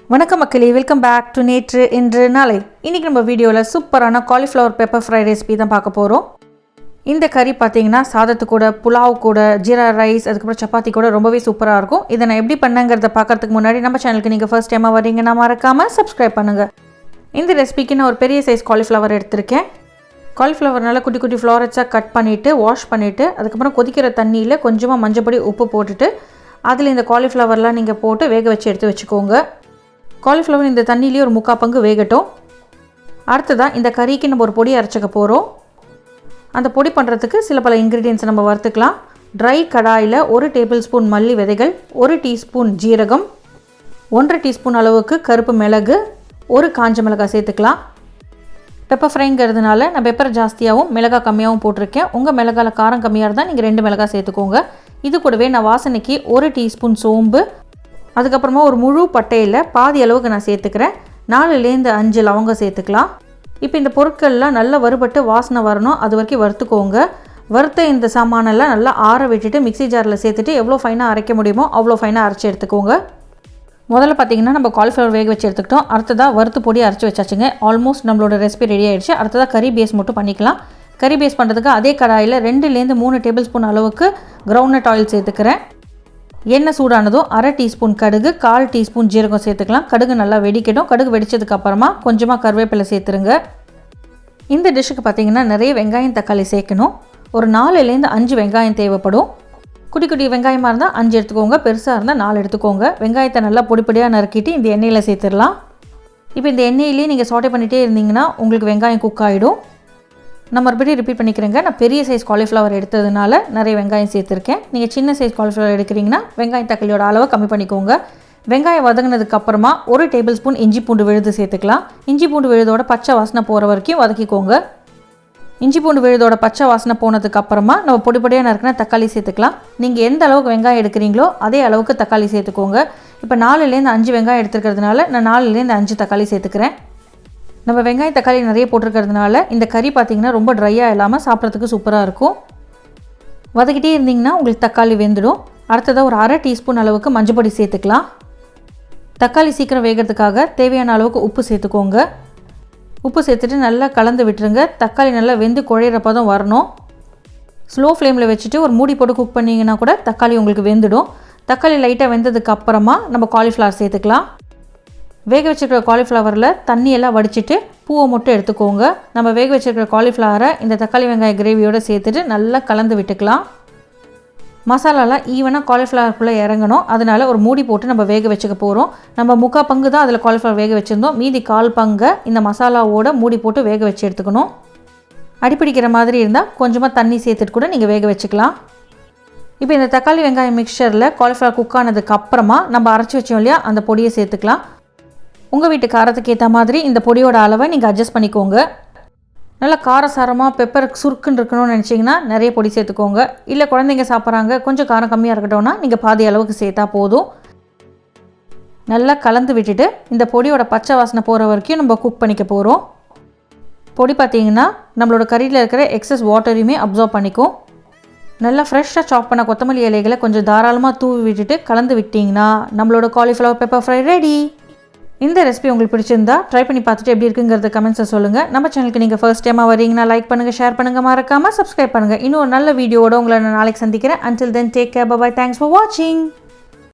Vanakkam Makkalae, welcome back to NINI-NetruIndruNalai. இன்னைக்கு நம்ம வீடியோல சூப்பரான cauliflower pepper fry ரெசிபி தான் பார்க்க போறோம். இந்த கறி பாத்தீங்கன்னா சாதத்து கூட, புலாவ் கூட, jeera ரைஸ், அதுக்கு அப்புறம் சப்பாத்தி கூட ரொம்பவே சூப்பரா இருக்கும். இத நான் எப்படி பண்ணங்கறத பார்க்கிறதுக்கு முன்னாடி நம்ம சேனலுக்கு நீங்க ஃபர்ஸ்ட் டைமா வரீங்கன்னா மறக்காம subscribe பண்ணுங்க. இந்த ரெசிபிக்கு நான் ஒரு பெரிய சைஸ் cauliflower எடுத்துர்க்கேன். cauliflower நல்ல குட்டி குட்டி florets-ஆ கட் பண்ணிட்டு வாஷ் பண்ணிட்டு அதுக்கு அப்புறம் கொதிக்கிற தண்ணியில கொஞ்சமா மஞ்சள் பொடி உப்பு போட்டுட்டு அதில இந்த cauliflowerலாம் நீங்க போட்டு வேக வச்சு எடுத்து வச்சுக்கோங்க. cauliflower இந்த தண்ணியிலே ஒரு முக்கா பங்கு வேகட்டும். அடுத்ததா இந்த கறிக்கு நம்ம ஒரு பொடி அரைச்சுக்க போறோம். அந்த பொடி பண்றதுக்கு சில பல இன்கிரிடியன்ட்ஸ் நம்ம வறுத்துக்கலாம். dry கடாயில 1 டேபிள்ஸ்பூன் மல்லி விதைகள், 1 டீஸ்பூன் ஜீரகம், 1 டீஸ்பூன் அளவுக்கு கருப்பு மிளகு, 1 காஞ்ச மிளகாய் சேர்த்துக்கலாம். பெப்பர் ஃப்ரைங்கிறதுனால நான் பெப்பர் ஜாஸ்தியாவும் மிளகாய் கம்மியாவும் போட்டுருக்கேன். உங்க மிளகால காரம் கம்மியா இருந்தா நீங்க 2 மிளகாய் சேர்த்துக்கோங்க. இது கூடவே நான் வாசனைக்கு 1 டீஸ்பூன் சோம்பு, அதுக்கு அப்புறமா ஒரு முழு பட்டையில பாதி அளவுக்கு நான் சேர்த்துக்கிறேன். 4 ல இருந்து 5 லவங்கம் சேர்த்துக்கலாம். இப்போ இந்த பொருட்கள்லாம் நல்லா வறுபட்டு வாசனை வரணும். அது வரைக்கும் வறுத்துக்கோங்க. வறுத்த இந்த சாமானெல்லாம் நல்லா ஆற விட்டுட்டு மிக்ஸி ஜாரில் சேர்த்துட்டு எவ்வளோ ஃபைனாக அரைக்க முடியுமோ அவ்வளோ ஃபைனாக அரைச்சி எடுத்துக்கோங்க. முதல்ல பார்த்தீங்கன்னா நம்ம cauliflower வேக வச்சு எடுத்துக்கிட்டோம். அடுத்ததாக வறுத்து பொடி அரைச்சி வச்சாச்சுங்க. ஆல்மோஸ்ட் நம்மளோட ரெசிபி ரெடி ஆயிடுச்சு. அடுத்ததாக கறி பேஸ் மட்டும் பண்ணிக்கலாம். கறி பேஸ் பண்ணுறதுக்கு அதே கடாயில் 2 ல இருந்து 3 டேபிள் ஸ்பூன் அளவுக்கு கிரவுண்ட்நட் ஆயில் சேர்த்துக்கிறேன். எண்ணெய் சூடானதும் 1/2 டீஸ்பூன் கடுகு, 1/4 டீஸ்பூன் ஜீரகம் சேர்த்துக்கலாம். கடுகு நல்லா வெடிக்கட்டும். கடுகு வெடிச்சதுக்கு அப்புறமா கொஞ்சமாக கருவேப்பிலை சேர்த்துருங்க. இந்த டிஷ்ஷுக்கு பார்த்தீங்கன்னா நிறைய வெங்காயம் தக்காளி சேர்க்கணும். ஒரு 4 ல இருந்து 5 வெங்காயம் தேவைப்படும். குட்டி குட்டி வெங்காயமாக இருந்தால் 5 எடுத்துக்கோங்க, பெருசாக இருந்தால் 4 எடுத்துக்கோங்க. வெங்காயத்தை நல்லா பொடி பொடியாக நறுக்கிட்டு இந்த எண்ணெயில் சேர்த்துடலாம். இப்போ இந்த எண்ணெயிலேயே நீங்கள் சாட்டே பண்ணிகிட்டே இருந்தீங்கன்னா உங்களுக்கு வெங்காயம் குக் ஆகிடும். நான் மறுபடியும் ரிப்பீட் பண்ணிக்கிறேங்க. நான் பெரிய சைஸ் cauliflower எடுத்ததுனால நிறைய வெங்காயம் சேர்த்துருக்கேன். நீங்கள் சின்ன சைஸ் cauliflower எடுக்கிறீங்கன்னா வெங்காயம் தக்காளியோட அளவை கம்மி பண்ணிக்கோங்க. வெங்காயம் வதங்கினதுக்கு அப்புறமா 1 டேபிள் ஸ்பூன் இஞ்சி பூண்டு விழுது சேர்த்துக்கலாம். இஞ்சி பூண்டு விழுதோட பச்சை வாசனை போகிற வரைக்கும் வதக்கிக்கோங்க. இஞ்சி பூண்டு விழுதோட பச்சை வாசனை போனதுக்கு அப்புறமா நம்ம பொடி பொடியாக நறுக்கின தக்காளி சேர்த்துக்கலாம். நீங்கள் எந்த அளவுக்கு வெங்காயம் எடுக்கிறீங்களோ அதே அளவுக்கு தக்காளி சேர்த்துக்கோங்க. இப்போ 4 ல இருந்து 5 வெங்காயம் எடுத்துக்கிறதுனால நான் 4 ல இருந்து 5 தக்காளி சேர்த்துக்கிறேன். நம்ம வெங்காயம் தக்காளி நிறைய போட்டிருக்கிறதுனால இந்த கறி பார்த்திங்கன்னா ரொம்ப ட்ரையாக இல்லாமல் சாப்பிட்றதுக்கு சூப்பராக இருக்கும். வதக்கிட்டே இருந்தீங்கன்னா உங்களுக்கு தக்காளி வெந்துடும். அடுத்ததாக ஒரு 1/2 டீஸ்பூன் அளவுக்கு மஞ்சள் பொடி சேர்த்துக்கலாம். தக்காளி சீக்கிரம் வேகிறதுக்காக தேவையான அளவுக்கு உப்பு சேர்த்துக்கோங்க. உப்பு சேர்த்துட்டு நல்லா கலந்து விட்டுருங்க. தக்காளி நல்லா வெந்து குழையிற பதம் வரணும். ஸ்லோ ஃப்ளேமில் வச்சுட்டு ஒரு மூடி போட்டு குக் பண்ணிங்கன்னா கூட தக்காளி உங்களுக்கு வெந்துடும். தக்காளி லைட்டாக வெந்ததுக்கு அப்புறமா நம்ம காலிஃப்ளவர் சேர்த்துக்கலாம். வேக வச்சுருக்கிற காலிஃப்ளவரில் தண்ணியெல்லாம் வடிச்சிட்டு பூவை மட்டும் எடுத்துக்கோங்க. நம்ம வேக வச்சுருக்கிற காலிஃப்ளவரை இந்த தக்காளி வெங்காய கிரேவியோடு சேர்த்துட்டு நல்லா கலந்து விட்டுக்கலாம். மசாலாலாம் ஈவனாக காலிஃப்ளவருக்குள்ளே இறங்கணும். அதனால் ஒரு மூடி போட்டு நம்ம வேக வச்சுக்க போகிறோம். நம்ம முக்கா பங்கு தான் அதில் காலிஃப்ளவர் வேக வச்சுருந்தோம். மீதி 1/4 பங்கை இந்த மசாலாவோட மூடி போட்டு வேக வச்சு எடுத்துக்கணும். அடிப்பிடிக்கிற மாதிரி இருந்தால் கொஞ்சமாக தண்ணி சேர்த்துட்டு கூட நீங்கள் வேக வச்சுக்கலாம். இப்போ இந்த தக்காளி வெங்காயம் மிக்சரில் காலிஃப்ளவர் குக் ஆனதுக்கு அப்புறமா நம்ம அரைச்சி வச்சோம் இல்லையா, அந்த பொடியை சேர்த்துக்கலாம். உங்கள் வீட்டு காரத்துக்கு ஏற்ற மாதிரி இந்த பொடியோட அளவை நீங்கள் அட்ஜஸ்ட் பண்ணிக்கோங்க. நல்லா காரசாரமாக பெப்பர் சுருக்குன்னு இருக்கணும்னு நினச்சிங்கன்னா நிறைய பொடி சேர்த்துக்கோங்க. இல்லை குழந்தைங்க சாப்பிட்றாங்க கொஞ்சம் காரம் கம்மியாக இருக்கட்டும்னா நீங்கள் பாதி அளவுக்கு சேர்த்தா போதும். நல்லா கலந்து விட்டுட்டு இந்த பொடியோட பச்சை வாசனை போகிற வரைக்கும் நம்ம குக் பண்ணிக்க போகிறோம். பொடி பார்த்திங்கன்னா நம்மளோட கறியில் இருக்கிற எக்ஸஸ் வாட்டரையுமே அப்சார்ப் பண்ணிக்கும். நல்லா ஃப்ரெஷ்ஷாக சாப் பண்ண கொத்தமல்லி இலைகளை கொஞ்சம் தாராளமாக தூவி விட்டுட்டு கலந்து விட்டிங்கன்னா நம்மளோட cauliflower pepper fry ரெடி. இந்த ரெசிபி உங்களுக்கு பிடிச்சிருந்தா ட்ரை பண்ணி பார்த்துட்டு எப்படி இருக்குங்கிறத கமெண்ட்ஸில் சொல்லுங்கள். நம்ம சேனலுக்கு நீங்கள் ஃபர்ஸ்ட் டைமாக வரீங்கன்னா லைக் பண்ணுங்கள், ஷேர் பண்ணுங்கள், மறக்காமல் சப்ஸ்கிரைப் பண்ணுங்கள். இன்னும் ஒரு நல்ல வீடியோவோட உங்களை நான் நாளைக்கு சந்திக்கிறேன். Until then, take care, bye bye, thanks for watching.